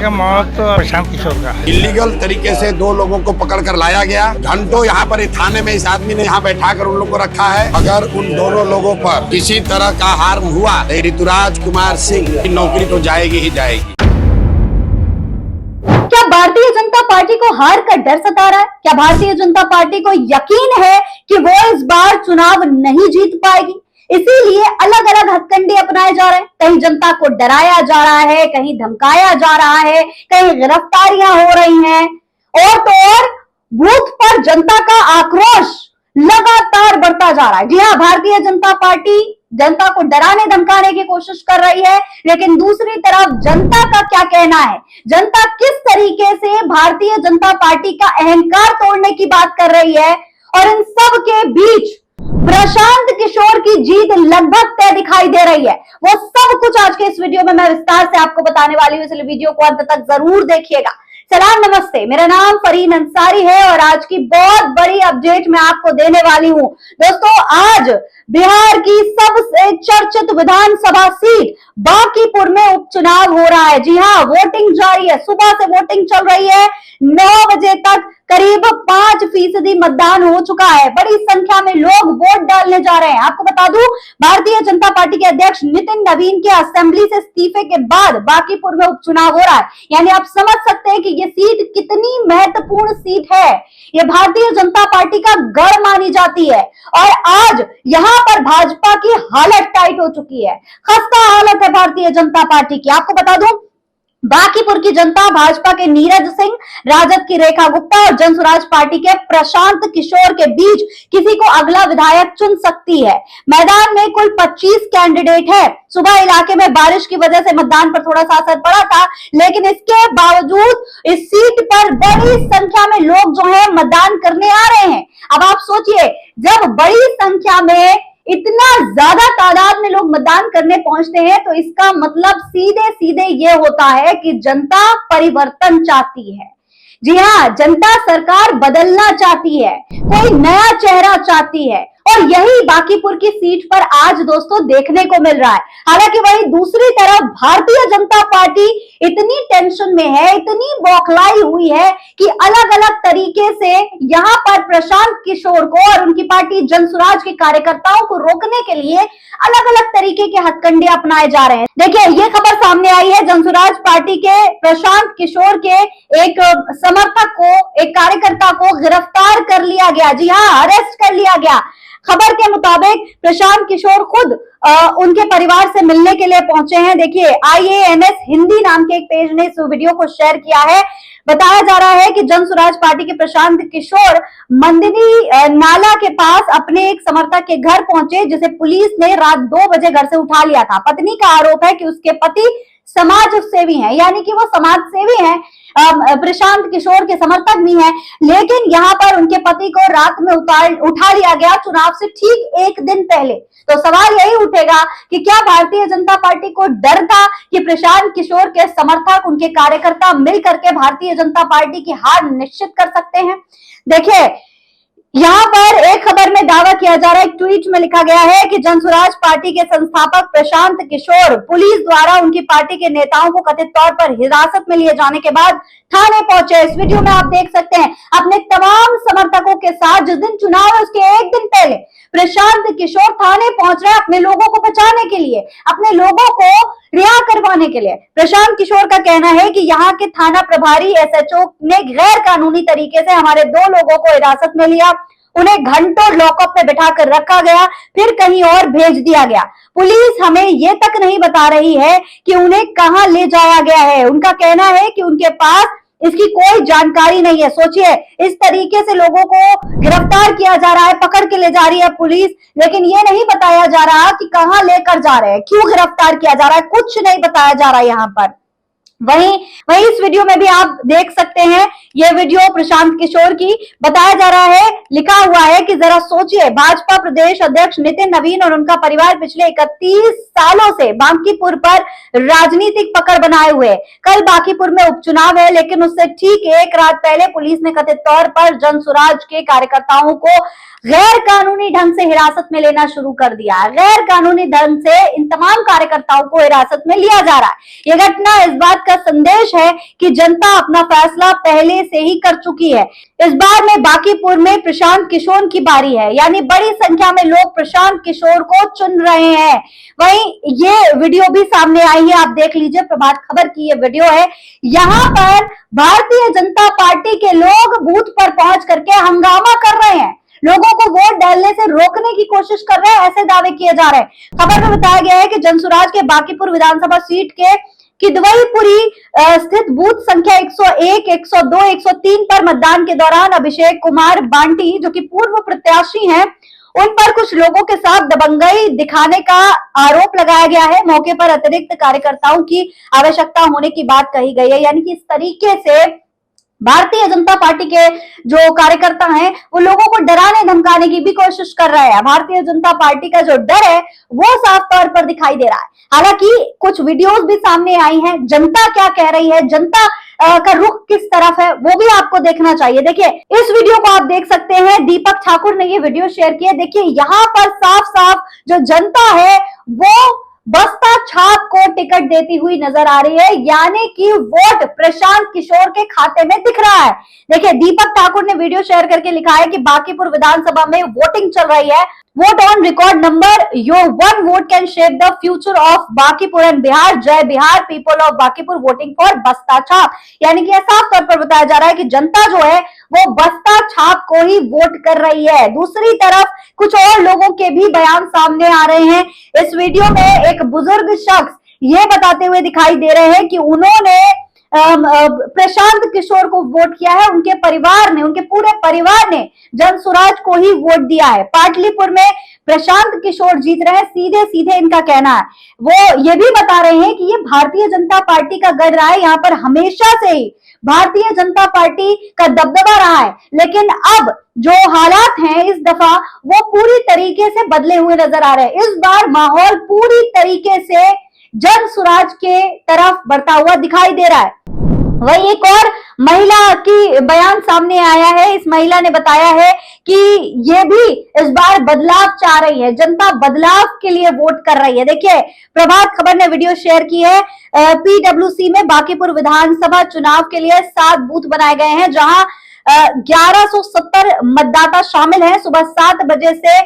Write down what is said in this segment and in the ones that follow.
का मौत तो प्रशांत किशोर का है। इलीगल तरीके से 2 लोगों को पकड़ कर लाया गया। घंटों यहाँ पर थाने में इस आदमी ने यहाँ बैठा कर उन लोगों को रखा है। अगर उन दोनों लोगों पर किसी तरह का हार्म हुआ तो ऋतुराज कुमार सिंह की नौकरी तो जाएगी ही जाएगी। क्या भारतीय जनता पार्टी को हार का डर सता रहा है? क्या भारतीय जनता पार्टी को यकीन है कि वो इस बार चुनाव नहीं जीत पाएगी? इसीलिए अलग अलग हथकंडे अपनाए जा रहे हैं। कहीं जनता को डराया जा रहा है, कहीं धमकाया जा रहा है, कहीं गिरफ्तारियां हो रही हैं और तो और बूथ पर जनता का आक्रोश लगातार बढ़ता जा रहा है। जी हाँ, भारतीय जनता पार्टी जनता को डराने धमकाने की कोशिश कर रही है, लेकिन दूसरी तरफ जनता का क्या कहना है? जनता किस तरीके से भारतीय जनता पार्टी का अहंकार तोड़ने की बात कर रही है? और इन सब के बीच प्रशांत किशोर की जीत लगभग तय दिखाई दे रही है। वो सब कुछ आज के इस वीडियो में मैं विस्तार से आपको बताने वाली हूं, इसलिए वीडियो को अंत तक जरूर देखिएगा। सलाम नमस्ते, मेरा नाम फरीन अंसारी है और आज की बहुत बड़ी अपडेट मैं आपको देने वाली हूं। दोस्तों, आज बिहार की सबसे चर्चित विधानसभा सीट बांकीपुर में उपचुनाव हो रहा है। जी हाँ, वोटिंग जारी है, सुबह से वोटिंग चल रही है। 9 बजे तक करीब 5% मतदान हो चुका है। बड़ी संख्या में लोग वोट डालने जा रहे हैं। आपको बता दूं, भारतीय जनता पार्टी के अध्यक्ष नितिन नवीन के असेंबली से इस्तीफे के बाद बांकीपुर में उपचुनाव हो रहा है। यानी आप समझ सकते हैं कि ये सीट कितनी महत्वपूर्ण सीट है। ये भारतीय जनता पार्टी का गढ़ मानी जाती है और आज यहां पर भाजपा की हालत टाइट हो चुकी है। खस्ता हालत है भारतीय जनता पार्टी की। आपको बता दूं, बांकीपुर की जनता भाजपा के नीरज सिंह, राजद की रेखा गुप्ता और जनसुराज पार्टी के प्रशांत किशोर के बीच किसी को अगला विधायक चुन सकती है। मैदान में कुल 25 कैंडिडेट है। सुबह इलाके में बारिश की वजह से मतदान पर थोड़ा सा असर पड़ा था, लेकिन इसके बावजूद इस सीट पर बड़ी संख्या में लोग जो है मतदान करने आ रहे हैं। अब आप सोचिए, जब बड़ी संख्या में इतना ज्यादा तादाद में लोग मतदान करने पहुंचते हैं तो इसका मतलब सीधे सीधे ये होता है कि जनता परिवर्तन चाहती है। जी हाँ, जनता सरकार बदलना चाहती है, कोई नया चेहरा चाहती है और यही बांकीपुर की सीट पर आज दोस्तों देखने को मिल रहा है। हालांकि वही दूसरी तरफ भारतीय जनता पार्टी इतनी टेंशन में है, इतनी बौखलाई हुई है कि अलग अलग तरीके से यहां पर प्रशांत किशोर को और उनकी पार्टी जनसुराज के कार्यकर्ताओं को रोकने के लिए अलग अलग तरीके के हथकंडे अपनाए जा रहे हैं। देखिए, ये खबर सामने आई है, जनसुराज पार्टी के प्रशांत किशोर के एक समर्थक को, एक कार्यकर्ता को गिरफ्तार कर लिया गया। जी हाँ, अरेस्ट कर लिया गया। खबर के मुताबिक प्रशांत किशोर खुद उनके परिवार से मिलने के लिए पहुंचे हैं। देखिए, IANS हिंदी नाम के एक पेज ने इस वीडियो को शेयर किया है। बताया जा रहा है कि जनसुराज पार्टी के प्रशांत किशोर मंदिनी नाला के पास अपने एक समर्थक के घर पहुंचे, जिसे पुलिस ने रात 2 बजे घर से उठा लिया था। पत्नी का आरोप है कि उसके पति समाज सेवी हैं, यानी कि वो समाज सेवी हैं, प्रशांत किशोर के समर्थक भी हैं, लेकिन यहाँ पर उनके पति को रात में उठा लिया गया चुनाव से ठीक 1 दिन पहले। तो सवाल यही उठेगा कि क्या भारतीय जनता पार्टी को डर था कि प्रशांत किशोर के समर्थक, उनके कार्यकर्ता मिल करके भारतीय जनता पार्टी की हार निश्चित कर सकते हैं? देखिए, यहाँ पर एक खबर में दावा किया जा रहा है, एक ट्वीट में लिखा गया है कि जनसुराज पार्टी के संस्थापक प्रशांत किशोर पुलिस द्वारा उनकी पार्टी के नेताओं को कथित तौर पर हिरासत में लिए जाने के बाद थाने पहुंचे। इस वीडियो में आप देख सकते हैं, अपने तमाम समर्थकों के साथ जिस दिन चुनाव है उसके 1 दिन पहले प्रशांत किशोर थाने पहुंच रहे हैं अपने लोगों को बचाने के लिए, अपने लोगों को रिहा करवाने के लिए। प्रशांत किशोर का कहना है कि यहाँ के थाना प्रभारी SHO ने गैर कानूनी तरीके से हमारे 2 लोगों को हिरासत में लिया, उन्हें घंटों लॉकअप में बिठाकर रखा गया, फिर कहीं और भेज दिया गया। पुलिस हमें ये तक नहीं बता रही है कि उन्हें कहां ले जाया गया है। उनका कहना है कि उनके पास इसकी कोई जानकारी नहीं है। सोचिए, इस तरीके से लोगों को गिरफ्तार किया जा रहा है, पकड़ के ले जा रही है पुलिस, लेकिन ये नहीं बताया जा रहा कि कहां लेकर जा रहे हैं, क्यों गिरफ्तार किया जा रहा है, कुछ नहीं बताया जा रहा है यहाँ पर। वही इस वीडियो में भी आप देख सकते हैं, यह वीडियो प्रशांत किशोर की। बताया जा रहा है, लिखा हुआ है कि जरा सोचिए, भाजपा प्रदेश अध्यक्ष नितिन नवीन और उनका परिवार पिछले 31 सालों से बांकीपुर पर राजनीतिक पकड़ बनाए हुए। कल बांकीपुर में उपचुनाव है, लेकिन उससे ठीक 1 रात पहले पुलिस ने कथित तौर पर जनसुराज के कार्यकर्ताओं को गैर कानूनी ढंग से हिरासत में लेना शुरू कर दिया है। गैर कानूनी ढंग से इन तमाम कार्यकर्ताओं को हिरासत में लिया जा रहा है। यह घटना इस बात का संदेश है कि जनता अपना फैसला पहले से ही कर चुकी है। इस बार में बांकीपुर में प्रशांत किशोर की बारी है, यानी बड़ी संख्या में लोग प्रशांत किशोर को चुन रहे हैं। वहीं ये वीडियो भी सामने आई है, आप देख लीजिए, प्रभात खबर की ये वीडियो है। यहाँ पर भारतीय जनता पार्टी के लोग बूथ पर पहुंच करके हंगामा कर रहे हैं, लोगों को वोट डालने से रोकने की कोशिश कर रहे हैं, ऐसे दावे किए जा रहे हैं। खबर में बताया गया है कि जनसुराज के बांकीपुर विधानसभा सीट के किदवईपुरी स्थित बूथ संख्या 101, 102, 103 पर मतदान के दौरान अभिषेक कुमार बांटी, जो कि पूर्व प्रत्याशी हैं, उन पर कुछ लोगों के साथ दबंगई दिखाने का आरोप लगाया गया है। मौके पर अतिरिक्त कार्यकर्ताओं की आवश्यकता होने की बात कही गई है, यानी कि इस तरीके से भारतीय जनता पार्टी के जो कार्यकर्ता हैं वो लोगों को डराने धमकाने की भी कोशिश कर रहे हैं। भारतीय जनता पार्टी का जो डर है वो साफ तौर पर दिखाई दे रहा है। हालांकि कुछ वीडियोस भी सामने आई हैं, जनता क्या कह रही है, जनता का रुख किस तरफ है, वो भी आपको देखना चाहिए। देखिए, इस वीडियो को आप देख सकते हैं, दीपक ठाकुर ने ये वीडियो शेयर किया। देखिए, यहाँ पर साफ साफ जो जनता है वो बस्ता छाप को टिकट देती हुई नजर आ रही है, यानी कि वोट प्रशांत किशोर के खाते में दिख रहा है। देखिए, दीपक ठाकुर ने वीडियो शेयर करके लिखा है कि बांकीपुर विधानसभा में वोटिंग चल रही है। Vote on record number, your one vote can shape the future of Bankipur and Bihar. जय Bihar, people of Bankipur voting for बस्ता छाप। यानी कि साफ तौर पर बताया जा रहा है कि जनता जो है वो बस्ता छाप को ही वोट कर रही है। दूसरी तरफ कुछ और लोगों के भी बयान सामने आ रहे हैं। इस वीडियो में एक बुजुर्ग शख्स ये बताते हुए दिखाई दे रहे हैं कि उन्होंने प्रशांत किशोर को वोट किया है, उनके परिवार ने, उनके पूरे परिवार ने जनसुराज को ही वोट दिया है। पाटलिपुर में प्रशांत किशोर जीत रहे हैं, सीधे सीधे इनका कहना है। वो ये भी बता रहे हैं कि ये भारतीय जनता पार्टी का गढ़ रहा है, यहाँ पर हमेशा से ही भारतीय जनता पार्टी का दबदबा रहा है, लेकिन अब जो हालात हैं इस दफा वो पूरी तरीके से बदले हुए नजर आ रहे हैं। इस बार माहौल पूरी तरीके से जनसुराज के तरफ बढ़ता हुआ दिखाई दे रहा है। वही एक और महिला की बयान सामने आया है। इस महिला ने बताया है कि ये भी इस बार बदलाव चाह रही है, जनता बदलाव के लिए वोट कर रही है। देखिए, प्रभात खबर ने वीडियो शेयर की है। पीडब्ल्यूसी में बांकीपुर विधानसभा चुनाव के लिए 7 बूथ बनाए गए हैं, जहां 1170 मतदाता शामिल हैं। सुबह 7 बजे से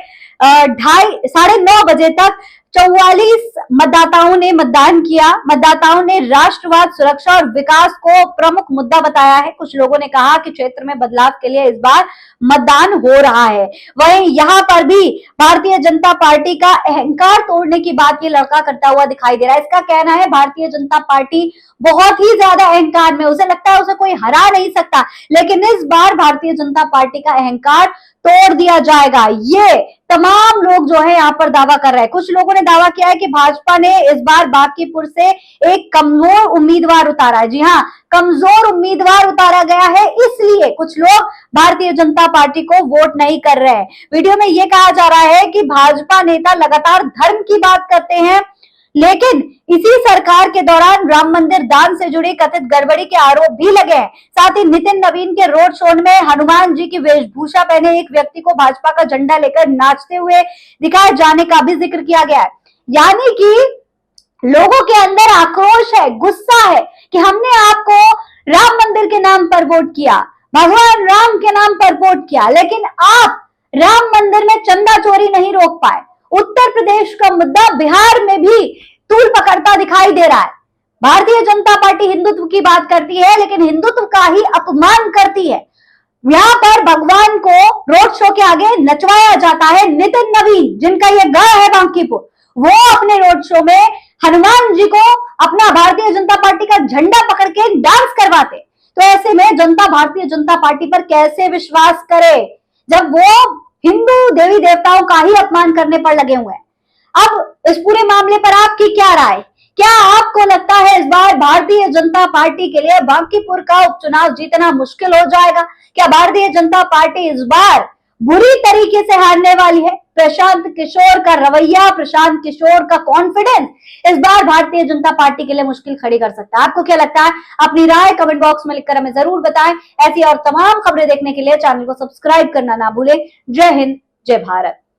9:30 बजे तक 44 मतदाताओं ने मतदान किया। मतदाताओं ने राष्ट्रवाद, सुरक्षा और विकास को प्रमुख मुद्दा बताया है। कुछ लोगों ने कहा कि क्षेत्र में बदलाव के लिए इस बार मतदान हो रहा है। वहीं यहाँ पर भी भारतीय जनता पार्टी का अहंकार तोड़ने की बात ये लड़का करता हुआ दिखाई दे रहा है। इसका कहना है भारतीय जनता पार्टी बहुत ही ज्यादा अहंकार में, उसे लगता है उसे कोई हरा नहीं सकता, लेकिन इस बार भारतीय जनता पार्टी का अहंकार तोड़ दिया जाएगा। ये तमाम लोग जो है यहाँ पर दावा कर रहे हैं। कुछ लोगों ने दावा किया है कि भाजपा ने इस बार बांकीपुर से एक कमजोर उम्मीदवार उतारा है। जी हाँ, कमजोर उम्मीदवार उतारा गया है, इसलिए कुछ लोग भारतीय जनता पार्टी को वोट नहीं कर रहे हैं। वीडियो में यह कहा जा रहा है कि भाजपा नेता लगातार धर्म की बात करते हैं, लेकिन इसी सरकार के दौरान राम मंदिर दान से जुड़ी कथित गड़बड़ी के आरोप भी लगे हैं। साथ ही नितिन नवीन के रोड शो में हनुमान जी की वेशभूषा पहने एक व्यक्ति को भाजपा का झंडा लेकर नाचते हुए दिखाए जाने का भी जिक्र किया गया है। यानी कि लोगों के अंदर आक्रोश है, गुस्सा है कि हमने आपको राम मंदिर के नाम पर वोट किया, भगवान राम के नाम पर वोट किया, लेकिन आप राम मंदिर में चंदा चोरी नहीं रोक पाए। उत्तर प्रदेश का मुद्दा बिहार में भी तूल पकड़ता दिखाई दे रहा है। भारतीय जनता पार्टी हिंदुत्व की बात करती है, लेकिन हिंदुत्व का ही अपमान करती है। यहाँ पर भगवान को रोड शो के आगे नचवाया जाता है। नितिन नवीन, जिनका यह गांव है बांकीपुर, वो अपने रोड शो में हनुमान जी को अपना भारतीय जनता पार्टी का झंडा पकड़ के डांस करवाते। तो ऐसे में जनता भारतीय जनता पार्टी पर कैसे विश्वास करे जब वो हिंदू देवी देवताओं का ही अपमान करने पर लगे हुए हैं। अब इस पूरे मामले पर आपकी क्या राय? क्या आपको लगता है इस बार भारतीय जनता पार्टी के लिए बांकीपुर का उपचुनाव जीतना मुश्किल हो जाएगा? क्या भारतीय जनता पार्टी इस बार बुरी तरीके से हारने वाली है? प्रशांत किशोर का रवैया, प्रशांत किशोर का कॉन्फिडेंस इस बार भारतीय जनता पार्टी के लिए मुश्किल खड़ी कर सकता है। आपको क्या लगता है? अपनी राय कमेंट बॉक्स में लिखकर हमें जरूर बताएं। ऐसी और तमाम खबरें देखने के लिए चैनल को सब्सक्राइब करना ना भूलें। जय हिंद, जय भारत।